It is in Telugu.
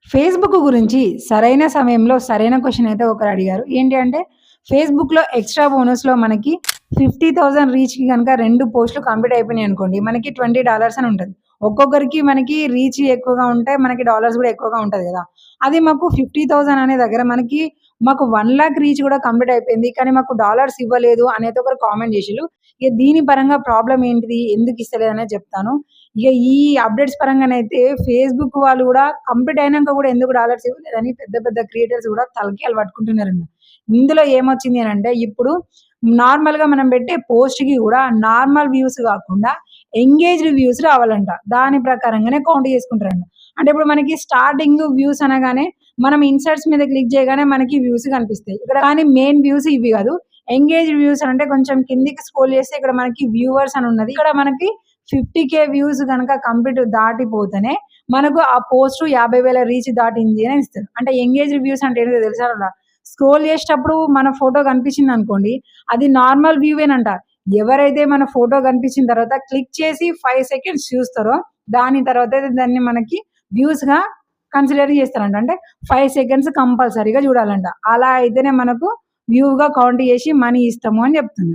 ఫేస్‌బుక్ గురించి సరైన సమయంలో సరైన క్వెషన్ అయితే ఒకరు అడిగారు. ఏంటి అంటే ఫేస్‌బుక్‌లో ఎక్స్‌ట్రా బోనస్‌లో మనకి 50,000 రీచ్‌కి గనుక 2 పోస్ట్‌లు కంప్లీట్ అయిపోయినాయనుకోండి. మనకి $20 అని ఉంటది. ఒక్కొక్కరికి మనకి రీచ్ ఎక్కువగా ఉంటాయి. మనకి డాలర్స్ గూడా ఎక్కువగా ఉంటది గదా! అది మాకు 50,000 అనే దగ్గర మాకు 1,00,000 రీచ్ గూడా కంప్లీట్ అయిపోయింది. కానీ మాకు డాలర్స్ ఇవ్వలేదు అనేది ఒకరు కామెంట్ జేషిల్లు. ఇగ దీని పరంగా ప్రాబ్లమ్ ఏంటిది? ఎందుకు ఇస్తలేదనేది జెప్తాను. ఇగ ఈ అప్‌డేట్స్ పరంగానైతే ఫేస్‌బుక్ వాళ్ళు గూడా కంప్లీట్ అయినంక గూడా ఎందుకు డాలర్స్ ఇవ్వలేదని పెద్ద పెద్ద క్రియేటర్స్ గూడా తలకాయలు పట్టుకుంటున్నారండి. ఇందులో ఏమొచ్చింది అనంటే ఇప్పుడు నార్మల్‌గా మనం పెట్టే పోస్ట్‌కి గూడా నార్మల్ వ్యూస్ గాకుండా ఎంగేజ్డ్ వ్యూస్ రావాలంట. దాని ప్రకారంగానే కౌంట్ చేసుకుంటారంట. అంటే ఇప్పుడు మనకి స్టార్టింగ్ వ్యూస్ అనగానే మనం ఇన్సర్ట్స్ మీద క్లిక్ చేయగానే మనకి వ్యూస్ కనిపిస్తాయి. ఇక్కడ కానీ మెయిన్ వ్యూస్ ఇవి గాదు. ఎంగేజ్డ్ వ్యూస్ అంటే కొంచెం కిందికి స్క్రోల్ చేస్తే ఇక్కడ మనకి వ్యూవర్స్ అని ఉన్నది. ఇక్కడ మనకి 50,000 వ్యూస్ గనక కంప్లీట్ దాటిపోతేనే మనకు ఆ పోస్ట్ 50,000 రీచ్ దాటింది అని ఇస్తారు. అంటే ఎంగేజ్డ్ వ్యూస్ అంటే ఏంటో తెలుసా? స్క్రోల్ చేసేటప్పుడు మన ఫోటో కనిపించిందనుకోండి, అది నార్మల్ వ్యూవేనంట. ఎవరైతే మన ఫోటో కనిపించిన తర్వాత క్లిక్ చేసి 5 సెకండ్స్ చూస్తారో, దాని తర్వాతయితే దాన్ని మనకి వ్యూస్‌గా కన్సిడర్ చేస్తారంట. అంటే 5 సెకండ్స్ కంపల్సరీగా చూడాలంట. అలా అయితేనే మనకు వ్యూగా కౌంట్ చేసి మనీ ఇస్తాము అని చెప్తున్నారు.